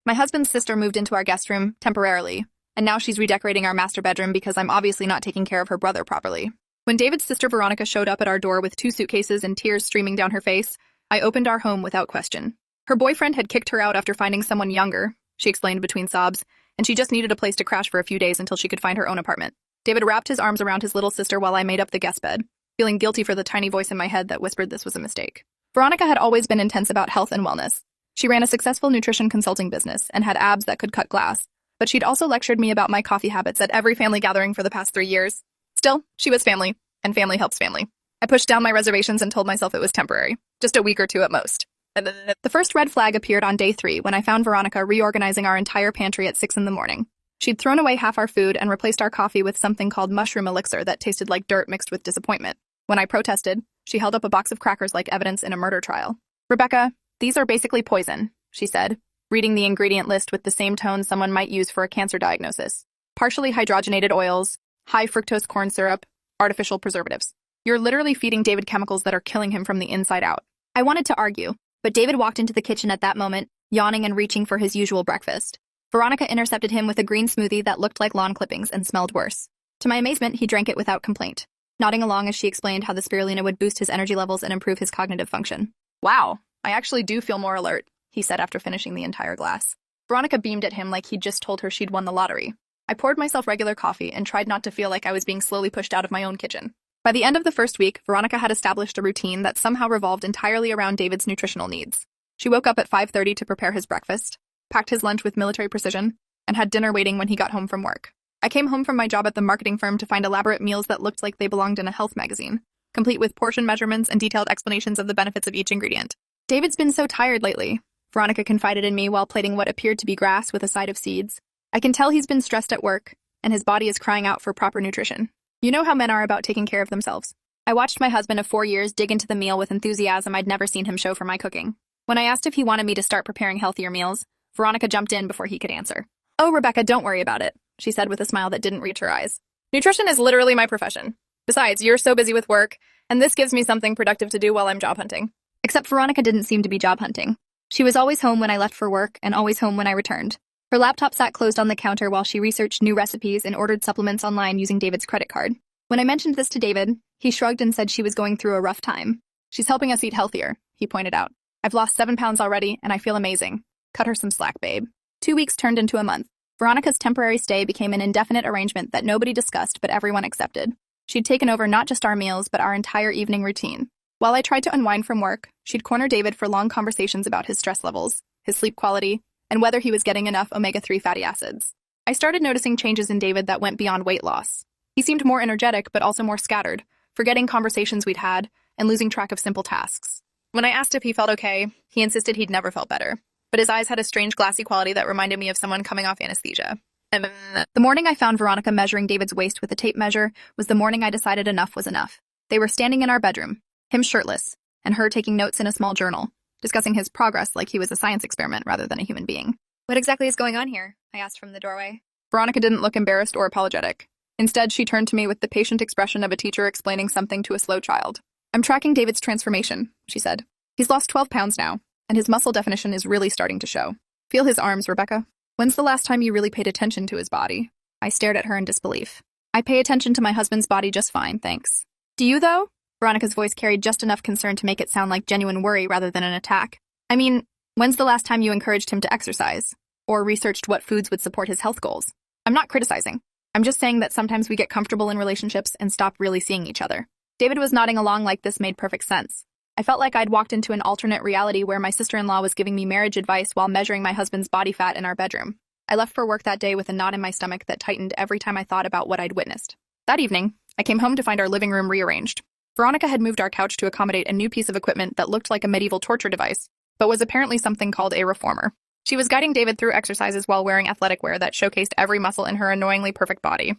My husband's sister moved into our guest room temporarily, and now she's redecorating our master bedroom because I'm obviously not taking care of her brother properly. When David's sister Veronica showed up at our door with 2 suitcases and tears streaming down her face, I opened our home without question. Her boyfriend had kicked her out after finding someone younger, she explained between sobs, and she just needed a place to crash for a few days until she could find her own apartment. David wrapped his arms around his little sister while I made up the guest bed, feeling guilty for the tiny voice in my head that whispered this was a mistake. Veronica had always been intense about health and wellness. She ran a successful nutrition consulting business and had abs that could cut glass, but she'd also lectured me about my coffee habits at every family gathering for the past 3 years. Still, she was family, and family helps family. I pushed down my reservations and told myself it was temporary, just a week or 2 at most. The first red flag appeared on day 3 when I found Veronica reorganizing our entire pantry at 6 in the morning. She'd thrown away half our food and replaced our coffee with something called mushroom elixir that tasted like dirt mixed with disappointment. When I protested, she held up a box of crackers like evidence in a murder trial. "Rebecca, these are basically poison," she said, reading the ingredient list with the same tone someone might use for a cancer diagnosis. "Partially hydrogenated oils, high fructose corn syrup, artificial preservatives. You're literally feeding David chemicals that are killing him from the inside out." I wanted to argue, but David walked into the kitchen at that moment, yawning and reaching for his usual breakfast. Veronica intercepted him with a green smoothie that looked like lawn clippings and smelled worse. To my amazement, he drank it without complaint, nodding along as she explained how the spirulina would boost his energy levels and improve his cognitive function. "Wow, I actually do feel more alert," he said after finishing the entire glass. Veronica beamed at him like he'd just told her she'd won the lottery. I poured myself regular coffee and tried not to feel like I was being slowly pushed out of my own kitchen. By the end of the first week, Veronica had established a routine that somehow revolved entirely around David's nutritional needs. She woke up at 5:30 to prepare his breakfast, packed his lunch with military precision, and had dinner waiting when he got home from work. I came home from my job at the marketing firm to find elaborate meals that looked like they belonged in a health magazine, complete with portion measurements and detailed explanations of the benefits of each ingredient. "David's been so tired lately," Veronica confided in me while plating what appeared to be grass with a side of seeds. "I can tell he's been stressed at work, and his body is crying out for proper nutrition. You know how men are about taking care of themselves." I watched my husband of 4 years dig into the meal with enthusiasm I'd never seen him show for my cooking. When I asked if he wanted me to start preparing healthier meals, Veronica jumped in before he could answer. "Oh, Rebecca, don't worry about it," she said with a smile that didn't reach her eyes. "Nutrition is literally my profession. Besides, you're so busy with work, and this gives me something productive to do while I'm job hunting." Except Veronica didn't seem to be job hunting. She was always home when I left for work and always home when I returned. Her laptop sat closed on the counter while she researched new recipes and ordered supplements online using David's credit card. When I mentioned this to David, he shrugged and said she was going through a rough time. "She's helping us eat healthier," he pointed out. "I've lost 7 pounds already, and I feel amazing. Cut her some slack, babe." 2 weeks turned into a month. Veronica's temporary stay became an indefinite arrangement that nobody discussed but everyone accepted. She'd taken over not just our meals, but our entire evening routine. While I tried to unwind from work, she'd corner David for long conversations about his stress levels, his sleep quality, and whether he was getting enough omega-3 fatty acids. I started noticing changes in David that went beyond weight loss. He seemed more energetic, but also more scattered, forgetting conversations we'd had and losing track of simple tasks. When I asked if he felt okay, he insisted he'd never felt better, but his eyes had a strange glassy quality that reminded me of someone coming off anesthesia. And the morning I found Veronica measuring David's waist with a tape measure was the morning I decided enough was enough. They were standing in our bedroom, him shirtless, and her taking notes in a small journal, discussing his progress like he was a science experiment rather than a human being. "What exactly is going on here?" I asked from the doorway. Veronica didn't look embarrassed or apologetic. Instead, she turned to me with the patient expression of a teacher explaining something to a slow child. "I'm tracking David's transformation," she said. "He's lost 12 pounds now, and his muscle definition is really starting to show. Feel his arms, Rebecca. When's the last time you really paid attention to his body?" I stared at her in disbelief. "I pay attention to my husband's body just fine, thanks." "Do you, though?" Veronica's voice carried just enough concern to make it sound like genuine worry rather than an attack. "I mean, when's the last time you encouraged him to exercise? Or researched what foods would support his health goals? I'm not criticizing. I'm just saying that sometimes we get comfortable in relationships and stop really seeing each other." David was nodding along like this made perfect sense. I felt like I'd walked into an alternate reality where my sister-in-law was giving me marriage advice while measuring my husband's body fat in our bedroom. I left for work that day with a knot in my stomach that tightened every time I thought about what I'd witnessed. That evening, I came home to find our living room rearranged. Veronica had moved our couch to accommodate a new piece of equipment that looked like a medieval torture device, but was apparently something called a reformer. She was guiding David through exercises while wearing athletic wear that showcased every muscle in her annoyingly perfect body.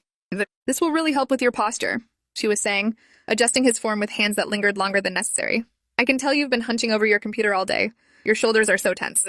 "This will really help with your posture," she was saying, adjusting his form with hands that lingered longer than necessary. "I can tell you've been hunching over your computer all day. Your shoulders are so tense."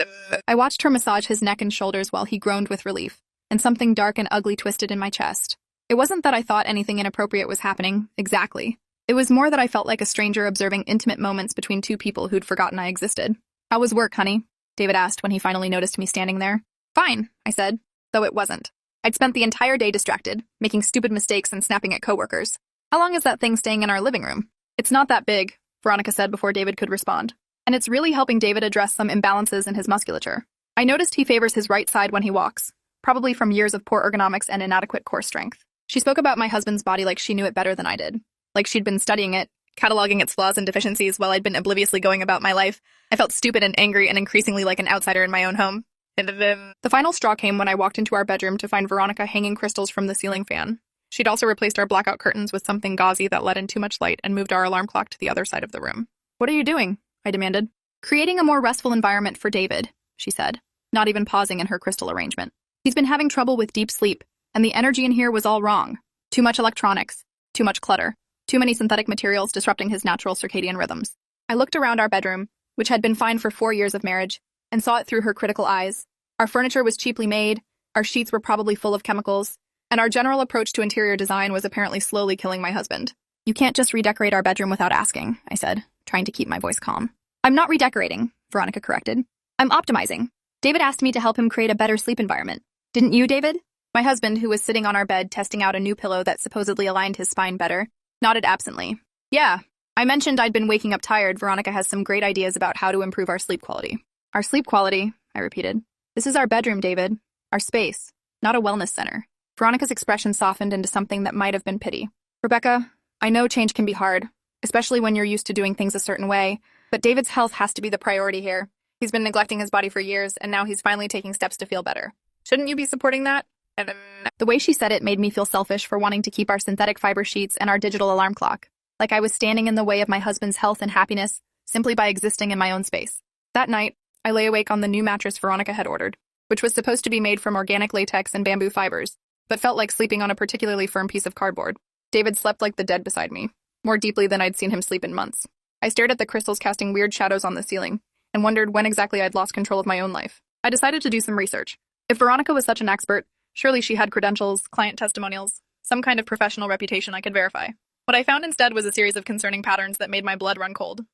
I watched her massage his neck and shoulders while he groaned with relief, and something dark and ugly twisted in my chest. It wasn't that I thought anything inappropriate was happening, exactly. It was more that I felt like a stranger observing intimate moments between two people who'd forgotten I existed. "How was work, honey?" David asked when he finally noticed me standing there. Fine, I said, though it wasn't. I'd spent the entire day distracted, making stupid mistakes and snapping at coworkers. How long is that thing staying in our living room? It's not that big, Veronica said before David could respond. And it's really helping David address some imbalances in his musculature. I noticed he favors his right side when he walks, probably from years of poor ergonomics and inadequate core strength. She spoke about my husband's body like she knew it better than I did. Like she'd been studying it, cataloging its flaws and deficiencies while I'd been obliviously going about my life. I felt stupid and angry and increasingly like an outsider in my own home. The final straw came when I walked into our bedroom to find Veronica hanging crystals from the ceiling fan. She'd also replaced our blackout curtains with something gauzy that let in too much light and moved our alarm clock to the other side of the room. What are you doing? I demanded. Creating a more restful environment for David, she said, not even pausing in her crystal arrangement. He's been having trouble with deep sleep, and the energy in here was all wrong. Too much electronics, too much clutter, too many synthetic materials disrupting his natural circadian rhythms. I looked around our bedroom, which had been fine for 4 years of marriage, and saw it through her critical eyes. Our furniture was cheaply made, our sheets were probably full of chemicals, and our general approach to interior design was apparently slowly killing my husband. You can't just redecorate our bedroom without asking, I said, trying to keep my voice calm. I'm not redecorating, Veronica corrected. I'm optimizing. David asked me to help him create a better sleep environment. Didn't you, David? My husband, who was sitting on our bed testing out a new pillow that supposedly aligned his spine better, nodded absently. Yeah, I mentioned I'd been waking up tired. Veronica has some great ideas about how to improve our sleep quality. Our sleep quality, I repeated. This is our bedroom, David. Our space, not a wellness center. Veronica's expression softened into something that might have been pity. Rebecca, I know change can be hard, especially when you're used to doing things a certain way, but David's health has to be the priority here. He's been neglecting his body for years, and now he's finally taking steps to feel better. Shouldn't you be supporting that? The way she said it made me feel selfish for wanting to keep our synthetic fiber sheets and our digital alarm clock, like I was standing in the way of my husband's health and happiness simply by existing in my own space. That night, I lay awake on the new mattress Veronica had ordered, which was supposed to be made from organic latex and bamboo fibers, but felt like sleeping on a particularly firm piece of cardboard. David slept like the dead beside me, more deeply than I'd seen him sleep in months. I stared at the crystals casting weird shadows on the ceiling, and wondered when exactly I'd lost control of my own life. I decided to do some research. If Veronica was such an expert, surely she had credentials, client testimonials, some kind of professional reputation I could verify. What I found instead was a series of concerning patterns that made my blood run cold.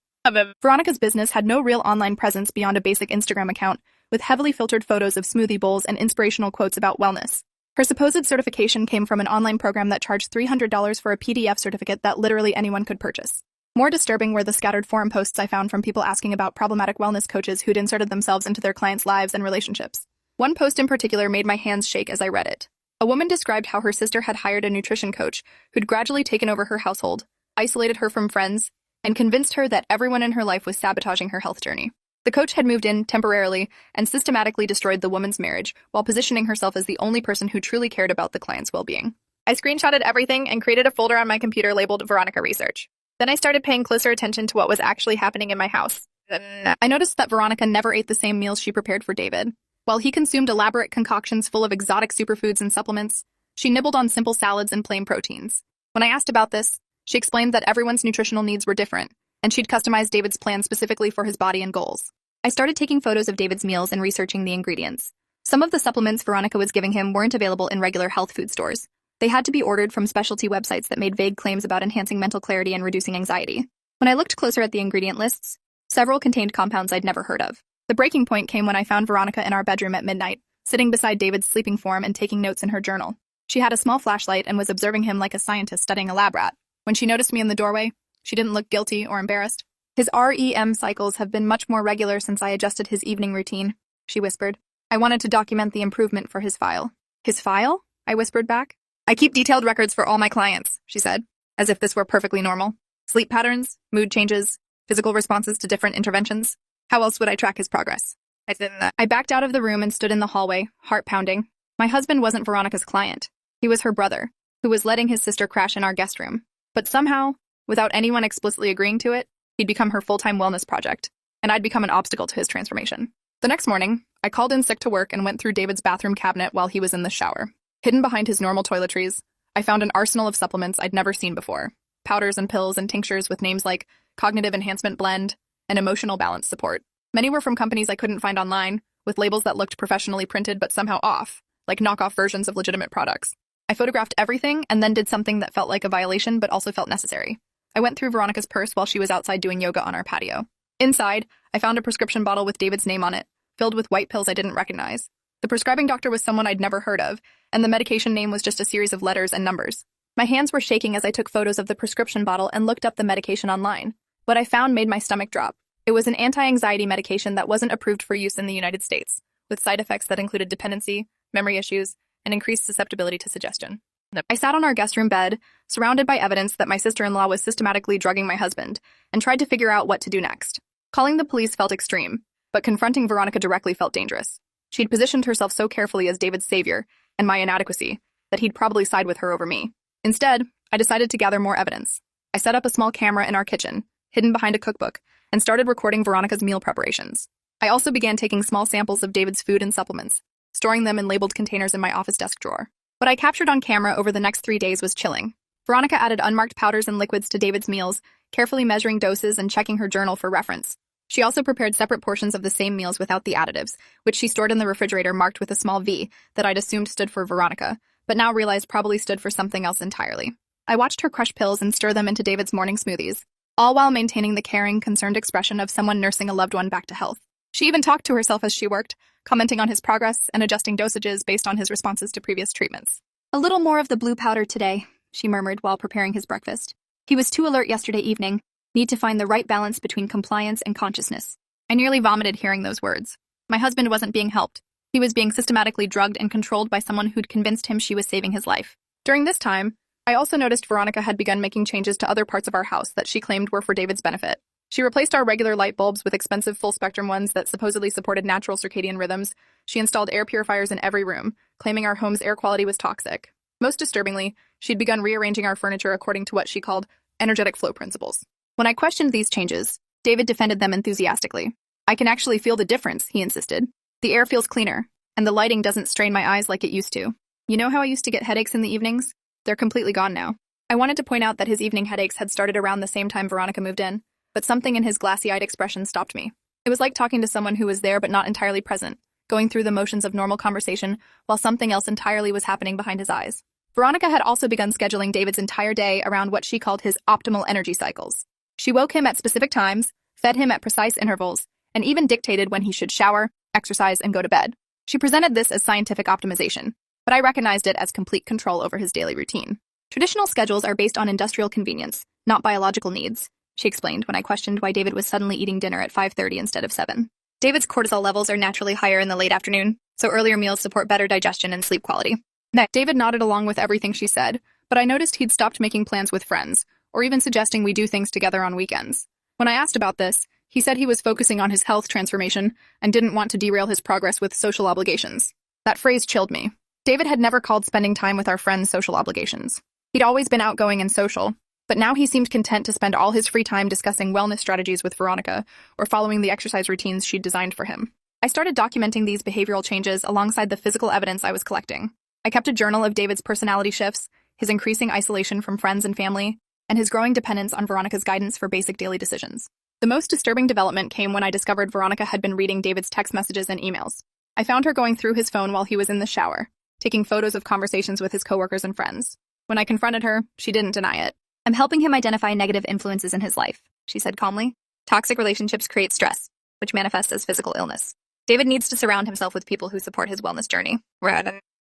Veronica's business had no real online presence beyond a basic Instagram account, with heavily filtered photos of smoothie bowls and inspirational quotes about wellness. Her supposed certification came from an online program that charged $300 for a PDF certificate that literally anyone could purchase. More disturbing were the scattered forum posts I found from people asking about problematic wellness coaches who'd inserted themselves into their clients' lives and relationships. One post in particular made my hands shake as I read it. A woman described how her sister had hired a nutrition coach who'd gradually taken over her household, isolated her from friends, and convinced her that everyone in her life was sabotaging her health journey. The coach had moved in temporarily and systematically destroyed the woman's marriage while positioning herself as the only person who truly cared about the client's well-being. I screenshotted everything and created a folder on my computer labeled Veronica Research. Then I started paying closer attention to what was actually happening in my house. I noticed that Veronica never ate the same meals she prepared for David. While he consumed elaborate concoctions full of exotic superfoods and supplements, she nibbled on simple salads and plain proteins. When I asked about this, she explained that everyone's nutritional needs were different, and she'd customized David's plan specifically for his body and goals. I started taking photos of David's meals and researching the ingredients. Some of the supplements Veronica was giving him weren't available in regular health food stores. They had to be ordered from specialty websites that made vague claims about enhancing mental clarity and reducing anxiety. When I looked closer at the ingredient lists, several contained compounds I'd never heard of. The breaking point came when I found Veronica in our bedroom at midnight, sitting beside David's sleeping form and taking notes in her journal. She had a small flashlight and was observing him like a scientist studying a lab rat. When she noticed me in the doorway, she didn't look guilty or embarrassed. His REM cycles have been much more regular since I adjusted his evening routine, she whispered. I wanted to document the improvement for his file. His file? I whispered back. I keep detailed records for all my clients, she said, as if this were perfectly normal. Sleep patterns, mood changes, physical responses to different interventions. How else would I track his progress? I backed out of the room and stood in the hallway, heart pounding. My husband wasn't Veronica's client. He was her brother, who was letting his sister crash in our guest room. But somehow, without anyone explicitly agreeing to it, he'd become her full-time wellness project, and I'd become an obstacle to his transformation. The next morning, I called in sick to work and went through David's bathroom cabinet while he was in the shower. Hidden behind his normal toiletries, I found an arsenal of supplements I'd never seen before. Powders and pills and tinctures with names like Cognitive Enhancement Blend and Emotional Balance Support. Many were from companies I couldn't find online, with labels that looked professionally printed but somehow off, like knockoff versions of legitimate products. I photographed everything and then did something that felt like a violation but also felt necessary. I went through Veronica's purse while she was outside doing yoga on our patio. Inside, I found a prescription bottle with David's name on it, filled with white pills I didn't recognize. The prescribing doctor was someone I'd never heard of, and the medication name was just a series of letters and numbers. My hands were shaking as I took photos of the prescription bottle and looked up the medication online. What I found made my stomach drop. It was an anti-anxiety medication that wasn't approved for use in the United States, with side effects that included dependency, memory issues, and increased susceptibility to suggestion. I sat on our guest room bed, surrounded by evidence that my sister-in-law was systematically drugging my husband, and tried to figure out what to do next. Calling the police felt extreme, but confronting Veronica directly felt dangerous. She'd positioned herself so carefully as David's savior, and my inadequacy, that he'd probably side with her over me. Instead, I decided to gather more evidence. I set up a small camera in our kitchen, hidden behind a cookbook, and started recording Veronica's meal preparations. I also began taking small samples of David's food and supplements, storing them in labeled containers in my office desk drawer. What I captured on camera over the next 3 days was chilling. Veronica added unmarked powders and liquids to David's meals, carefully measuring doses and checking her journal for reference. She also prepared separate portions of the same meals without the additives, which she stored in the refrigerator marked with a small V that I'd assumed stood for Veronica, but now realized probably stood for something else entirely. I watched her crush pills and stir them into David's morning smoothies, all while maintaining the caring, concerned expression of someone nursing a loved one back to health. She even talked to herself as she worked, commenting on his progress and adjusting dosages based on his responses to previous treatments. "A little more of the blue powder today," she murmured while preparing his breakfast. "He was too alert yesterday evening. Need to find the right balance between compliance and consciousness." I nearly vomited hearing those words. My husband wasn't being helped. He was being systematically drugged and controlled by someone who'd convinced him she was saving his life. During this time, I also noticed Veronica had begun making changes to other parts of our house that she claimed were for David's benefit. She replaced our regular light bulbs with expensive full-spectrum ones that supposedly supported natural circadian rhythms. She installed air purifiers in every room, claiming our home's air quality was toxic. Most disturbingly, she'd begun rearranging our furniture according to what she called energetic flow principles. When I questioned these changes, David defended them enthusiastically. "I can actually feel the difference," he insisted. "The air feels cleaner, and the lighting doesn't strain my eyes like it used to. You know how I used to get headaches in the evenings? They're completely gone now." I wanted to point out that his evening headaches had started around the same time Veronica moved in, but something in his glassy-eyed expression stopped me. It was like talking to someone who was there but not entirely present, going through the motions of normal conversation while something else entirely was happening behind his eyes. Veronica had also begun scheduling David's entire day around what she called his optimal energy cycles. She woke him at specific times, fed him at precise intervals, and even dictated when he should shower, exercise, and go to bed. She presented this as scientific optimization, but I recognized it as complete control over his daily routine. "Traditional schedules are based on industrial convenience, not biological needs," she explained when I questioned why David was suddenly eating dinner at 5:30 instead of 7. "David's cortisol levels are naturally higher in the late afternoon, so earlier meals support better digestion and sleep quality." David nodded along with everything she said, but I noticed he'd stopped making plans with friends, or even suggesting we do things together on weekends. When I asked about this, he said he was focusing on his health transformation and didn't want to derail his progress with social obligations. That phrase chilled me. David had never called spending time with our friends social obligations. He'd always been outgoing and social, but now he seemed content to spend all his free time discussing wellness strategies with Veronica or following the exercise routines she'd designed for him. I started documenting these behavioral changes alongside the physical evidence I was collecting. I kept a journal of David's personality shifts, his increasing isolation from friends and family, and his growing dependence on Veronica's guidance for basic daily decisions. The most disturbing development came when I discovered Veronica had been reading David's text messages and emails. I found her going through his phone while he was in the shower, taking photos of conversations with his coworkers and friends. When I confronted her, she didn't deny it. "I'm helping him identify negative influences in his life," she said calmly. "Toxic relationships create stress, which manifests as physical illness. David needs to surround himself with people who support his wellness journey."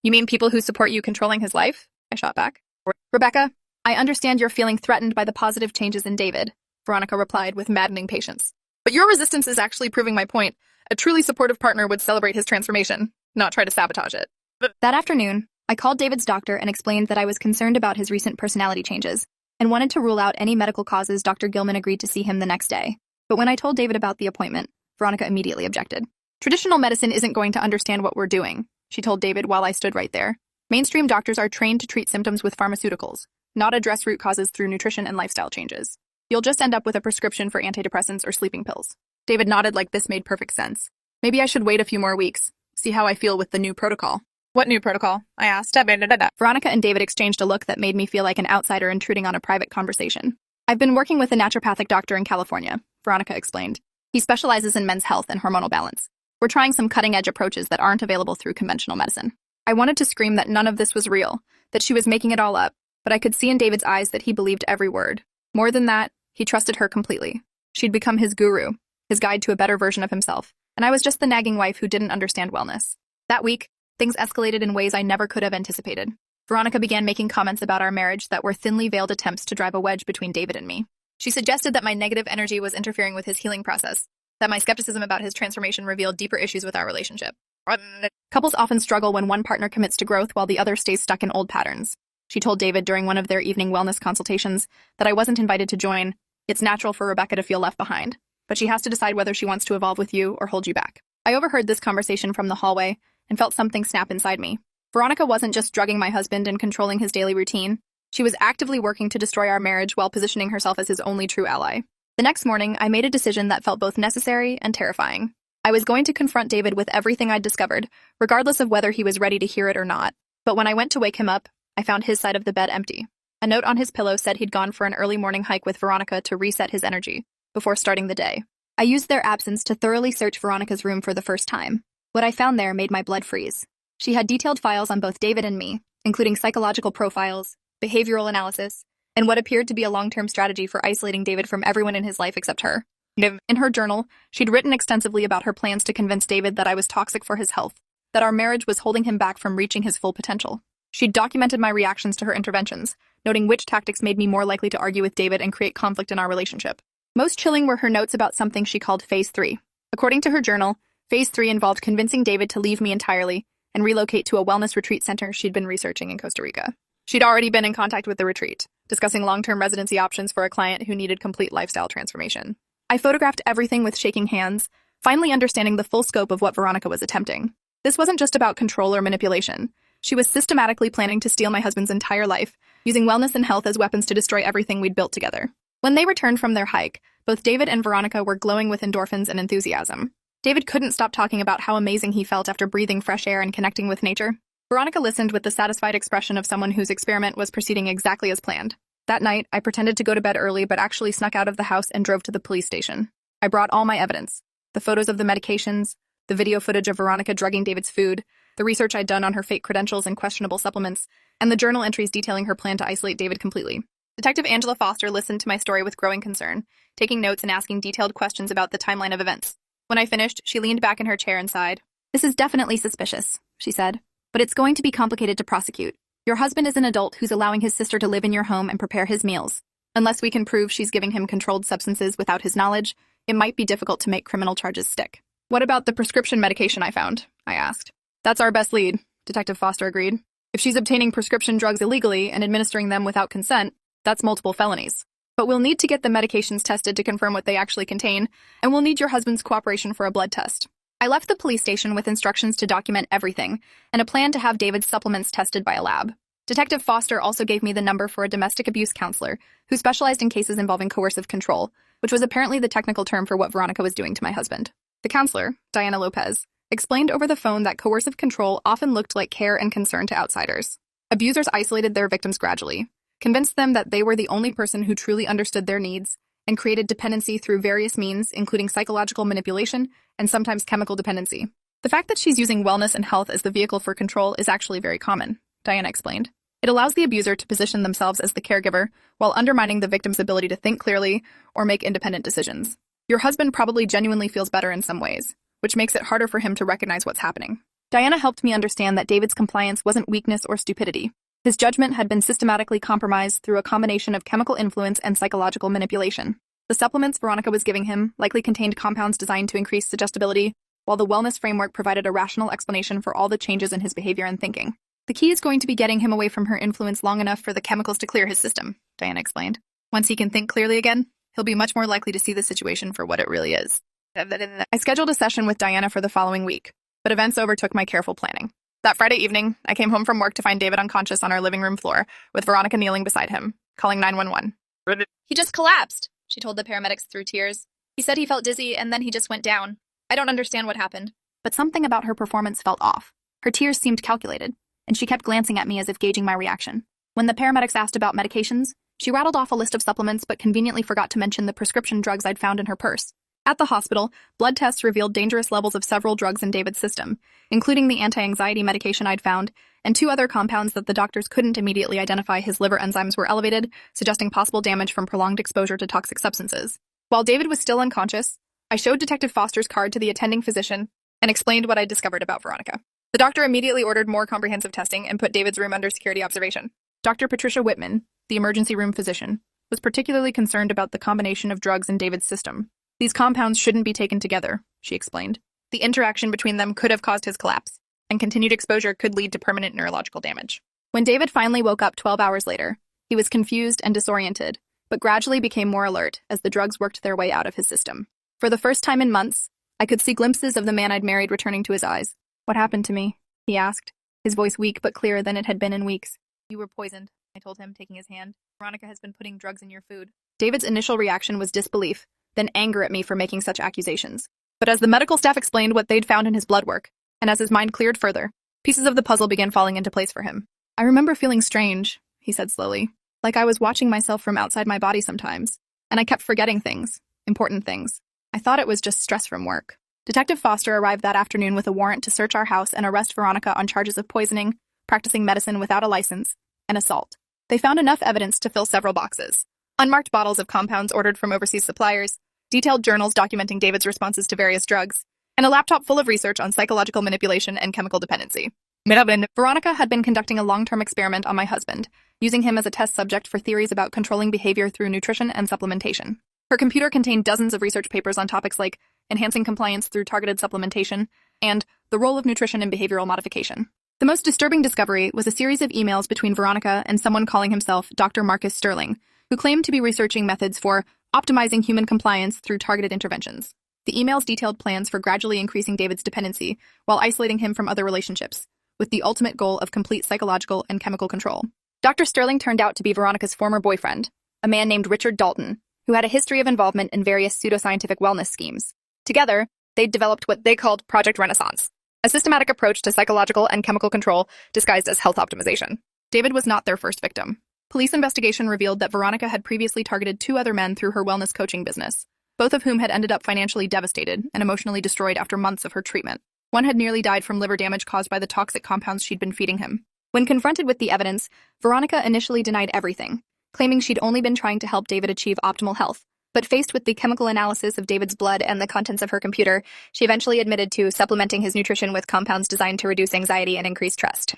"You mean people who support you controlling his life?" I shot back. "Rebecca, I understand you're feeling threatened by the positive changes in David," Veronica replied with maddening patience. "But your resistance is actually proving my point. A truly supportive partner would celebrate his transformation, not try to sabotage it." That afternoon, I called David's doctor and explained that I was concerned about his recent personality changes and wanted to rule out any medical causes. Dr. Gilman agreed to see him the next day. But when I told David about the appointment, Veronica immediately objected. "Traditional medicine isn't going to understand what we're doing," she told David while I stood right there. "Mainstream doctors are trained to treat symptoms with pharmaceuticals, not address root causes through nutrition and lifestyle changes. You'll just end up with a prescription for antidepressants or sleeping pills." David nodded like this made perfect sense. "Maybe I should wait a few more weeks, see how I feel with the new protocol." "What new protocol?" I asked. Veronica and David exchanged a look that made me feel like an outsider intruding on a private conversation. "I've been working with a naturopathic doctor in California," Veronica explained. "He specializes in men's health and hormonal balance. We're trying some cutting-edge approaches that aren't available through conventional medicine." I wanted to scream that none of this was real, that she was making it all up, but I could see in David's eyes that he believed every word. More than that, he trusted her completely. She'd become his guru, his guide to a better version of himself, and I was just the nagging wife who didn't understand wellness. That week, things escalated in ways I never could have anticipated. Veronica began making comments about our marriage that were thinly veiled attempts to drive a wedge between David and me. She suggested that my negative energy was interfering with his healing process, that my skepticism about his transformation revealed deeper issues with our relationship. Couples often struggle when one partner commits to growth while the other stays stuck in old patterns. She told David during one of their evening wellness consultations that I wasn't invited to join. It's natural for Rebecca to feel left behind, but she has to decide whether she wants to evolve with you or hold you back. I overheard this conversation from the hallway and felt something snap inside me. Veronica wasn't just drugging my husband and controlling his daily routine. She was actively working to destroy our marriage while positioning herself as his only true ally. The next morning, I made a decision that felt both necessary and terrifying. I was going to confront David with everything I'd discovered, regardless of whether he was ready to hear it or not. But when I went to wake him up, I found his side of the bed empty. A note on his pillow said he'd gone for an early morning hike with Veronica to reset his energy before starting the day. I used their absence to thoroughly search Veronica's room for the first time. What I found there made my blood freeze. She had detailed files on both David and me, including psychological profiles, behavioral analysis, and what appeared to be a long-term strategy for isolating David from everyone in his life except her. In her journal, she'd written extensively about her plans to convince David that I was toxic for his health, that our marriage was holding him back from reaching his full potential. She'd documented my reactions to her interventions, noting which tactics made me more likely to argue with David and create conflict in our relationship. Most chilling were her notes about something she called Phase 3. According to her journal, Phase 3 involved convincing David to leave me entirely and relocate to a wellness retreat center she'd been researching in Costa Rica. She'd already been in contact with the retreat, discussing long-term residency options for a client who needed complete lifestyle transformation. I photographed everything with shaking hands, finally understanding the full scope of what Veronica was attempting. This wasn't just about control or manipulation. She was systematically planning to steal my husband's entire life, using wellness and health as weapons to destroy everything we'd built together. When they returned from their hike, both David and Veronica were glowing with endorphins and enthusiasm. David couldn't stop talking about how amazing he felt after breathing fresh air and connecting with nature. Veronica listened with the satisfied expression of someone whose experiment was proceeding exactly as planned. That night, I pretended to go to bed early but actually snuck out of the house and drove to the police station. I brought all my evidence: the photos of the medications, the video footage of Veronica drugging David's food, the research I'd done on her fake credentials and questionable supplements, and the journal entries detailing her plan to isolate David completely. Detective Angela Foster listened to my story with growing concern, taking notes and asking detailed questions about the timeline of events. When I finished, she leaned back in her chair and sighed. "This is definitely suspicious," she said, "but it's going to be complicated to prosecute. Your husband is an adult who's allowing his sister to live in your home and prepare his meals. Unless we can prove she's giving him controlled substances without his knowledge, it might be difficult to make criminal charges stick." "What about the prescription medication I found?" I asked. "That's our best lead," Detective Foster agreed. "If she's obtaining prescription drugs illegally and administering them without consent, that's multiple felonies. But we'll need to get the medications tested to confirm what they actually contain, and we'll need your husband's cooperation for a blood test." I left the police station with instructions to document everything and a plan to have David's supplements tested by a lab. Detective Foster also gave me the number for a domestic abuse counselor who specialized in cases involving coercive control, which was apparently the technical term for what Veronica was doing to my husband. The counselor, Diana Lopez, explained over the phone that coercive control often looked like care and concern to outsiders. Abusers isolated their victims gradually, convinced them that they were the only person who truly understood their needs, and created dependency through various means, including psychological manipulation and sometimes chemical dependency. The fact that she's using wellness and health as the vehicle for control is actually very common, Diana explained. It allows the abuser to position themselves as the caregiver while undermining the victim's ability to think clearly or make independent decisions. Your husband probably genuinely feels better in some ways, which makes it harder for him to recognize what's happening. Diana helped me understand that David's compliance wasn't weakness or stupidity. His judgment had been systematically compromised through a combination of chemical influence and psychological manipulation. The supplements Veronica was giving him likely contained compounds designed to increase suggestibility, while the wellness framework provided a rational explanation for all the changes in his behavior and thinking. "The key is going to be getting him away from her influence long enough for the chemicals to clear his system," Diana explained. "Once he can think clearly again, he'll be much more likely to see the situation for what it really is." I scheduled a session with Diana for the following week, but events overtook my careful planning. That Friday evening, I came home from work to find David unconscious on our living room floor, with Veronica kneeling beside him, calling 911. "He just collapsed," she told the paramedics through tears. "He said he felt dizzy, and then he just went down. I don't understand what happened." But something about her performance felt off. Her tears seemed calculated, and she kept glancing at me as if gauging my reaction. When the paramedics asked about medications, she rattled off a list of supplements but conveniently forgot to mention the prescription drugs I'd found in her purse. At the hospital, blood tests revealed dangerous levels of several drugs in David's system, including the anti-anxiety medication I'd found, and 2 other compounds that the doctors couldn't immediately identify. His liver enzymes were elevated, suggesting possible damage from prolonged exposure to toxic substances. While David was still unconscious, I showed Detective Foster's card to the attending physician and explained what I'd discovered about Veronica. The doctor immediately ordered more comprehensive testing and put David's room under security observation. Dr. Patricia Whitman, the emergency room physician, was particularly concerned about the combination of drugs in David's system. These compounds shouldn't be taken together, she explained. The interaction between them could have caused his collapse, and continued exposure could lead to permanent neurological damage. When David finally woke up 12 hours later, he was confused and disoriented, but gradually became more alert as the drugs worked their way out of his system. For the first time in months, I could see glimpses of the man I'd married returning to his eyes. "What happened to me?" he asked, his voice weak but clearer than it had been in weeks. "You were poisoned," I told him, taking his hand. "Veronica has been putting drugs in your food." David's initial reaction was disbelief, then anger at me for making such accusations. But as the medical staff explained what they'd found in his blood work, and as his mind cleared further, pieces of the puzzle began falling into place for him. "I remember feeling strange," he said slowly, "like I was watching myself from outside my body sometimes, and I kept forgetting things, important things. I thought it was just stress from work." Detective Foster arrived that afternoon with a warrant to search our house and arrest Veronica on charges of poisoning, practicing medicine without a license, and assault. They found enough evidence to fill several boxes. Unmarked bottles of compounds ordered from overseas suppliers, detailed journals documenting David's responses to various drugs, and a laptop full of research on psychological manipulation and chemical dependency. Veronica had been conducting a long-term experiment on my husband, using him as a test subject for theories about controlling behavior through nutrition and supplementation. Her computer contained dozens of research papers on topics like enhancing compliance through targeted supplementation and the role of nutrition in behavioral modification. The most disturbing discovery was a series of emails between Veronica and someone calling himself Dr. Marcus Sterling, who claimed to be researching methods for optimizing human compliance through targeted interventions. The emails detailed plans for gradually increasing David's dependency while isolating him from other relationships, with the ultimate goal of complete psychological and chemical control. Dr. Sterling turned out to be Veronica's former boyfriend, a man named Richard Dalton, who had a history of involvement in various pseudoscientific wellness schemes. Together, they'd developed what they called Project Renaissance, a systematic approach to psychological and chemical control disguised as health optimization. David was not their first victim. Police investigation revealed that Veronica had previously targeted 2 other men through her wellness coaching business, both of whom had ended up financially devastated and emotionally destroyed after months of her treatment. One had nearly died from liver damage caused by the toxic compounds she'd been feeding him. When confronted with the evidence, Veronica initially denied everything, claiming she'd only been trying to help David achieve optimal health. But faced with the chemical analysis of David's blood and the contents of her computer, she eventually admitted to supplementing his nutrition with compounds designed to reduce anxiety and increase trust.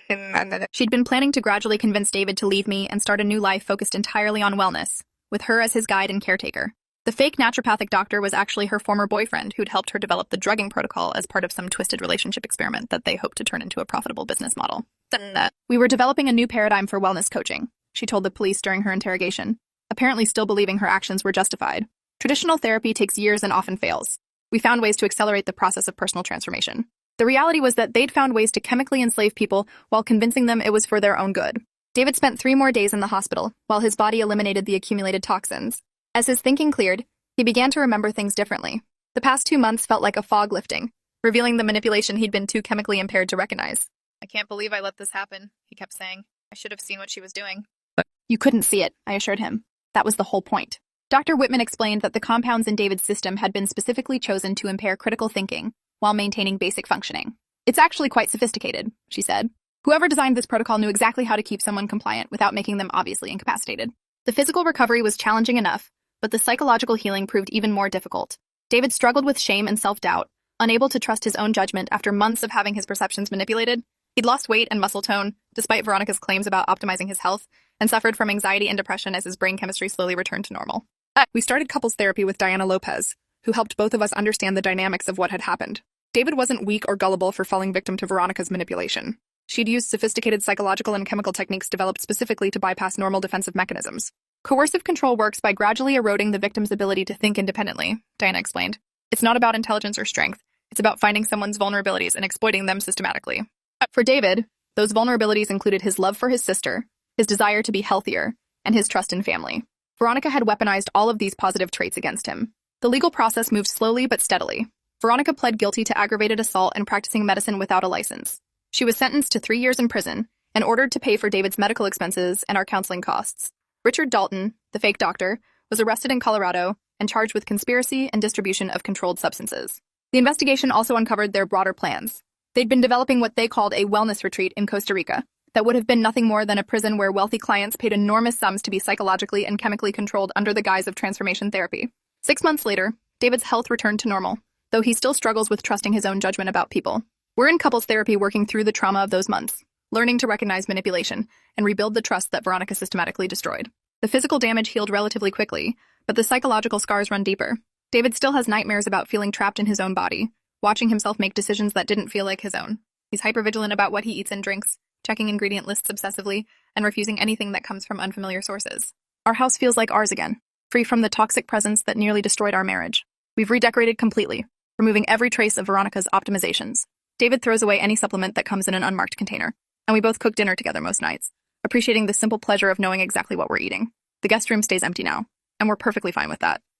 She'd been planning to gradually convince David to leave me and start a new life focused entirely on wellness, with her as his guide and caretaker. The fake naturopathic doctor was actually her former boyfriend who'd helped her develop the drugging protocol as part of some twisted relationship experiment that they hoped to turn into a profitable business model. "We were developing a new paradigm for wellness coaching," she told the police during her interrogation, apparently still believing her actions were justified. "Traditional therapy takes years and often fails. We found ways to accelerate the process of personal transformation." The reality was that they'd found ways to chemically enslave people while convincing them it was for their own good. David spent 3 more days in the hospital, while his body eliminated the accumulated toxins. As his thinking cleared, he began to remember things differently. The past 2 months felt like a fog lifting, revealing the manipulation he'd been too chemically impaired to recognize. "I can't believe I let this happen," he kept saying. "I should have seen what she was doing." "You couldn't see it," I assured him. "That was the whole point." Dr. Whitman explained that the compounds in David's system had been specifically chosen to impair critical thinking while maintaining basic functioning. "It's actually quite sophisticated," she said. "Whoever designed this protocol knew exactly how to keep someone compliant without making them obviously incapacitated." The physical recovery was challenging enough, but the psychological healing proved even more difficult. David struggled with shame and self-doubt, unable to trust his own judgment after months of having his perceptions manipulated. He'd lost weight and muscle tone, despite Veronica's claims about optimizing his health, and suffered from anxiety and depression as his brain chemistry slowly returned to normal. We started couples therapy with Diana Lopez, who helped both of us understand the dynamics of what had happened. David wasn't weak or gullible for falling victim to Veronica's manipulation. She'd used sophisticated psychological and chemical techniques developed specifically to bypass normal defensive mechanisms. "Coercive control works by gradually eroding the victim's ability to think independently," Diana explained. "It's not about intelligence or strength. It's about finding someone's vulnerabilities and exploiting them systematically." For David, those vulnerabilities included his love for his sister, his desire to be healthier, and his trust in family. Veronica had weaponized all of these positive traits against him. The legal process moved slowly but steadily. Veronica pled guilty to aggravated assault and practicing medicine without a license. She was sentenced to 3 years in prison and ordered to pay for David's medical expenses and our counseling costs. Richard Dalton, the fake doctor, was arrested in Colorado and charged with conspiracy and distribution of controlled substances. The investigation also uncovered their broader plans. They'd been developing what they called a wellness retreat in Costa Rica that would have been nothing more than a prison where wealthy clients paid enormous sums to be psychologically and chemically controlled under the guise of transformation therapy. 6 months later, David's health returned to normal, though he still struggles with trusting his own judgment about people. We're in couples therapy working through the trauma of those months, learning to recognize manipulation and rebuild the trust that Veronica systematically destroyed. The physical damage healed relatively quickly, but the psychological scars run deeper. David still has nightmares about feeling trapped in his own body, watching himself make decisions that didn't feel like his own. He's hypervigilant about what he eats and drinks, checking ingredient lists obsessively, and refusing anything that comes from unfamiliar sources. Our house feels like ours again, free from the toxic presence that nearly destroyed our marriage. We've redecorated completely, removing every trace of Veronica's optimizations. David throws away any supplement that comes in an unmarked container, and we both cook dinner together most nights, appreciating the simple pleasure of knowing exactly what we're eating. The guest room stays empty now, and we're perfectly fine with that.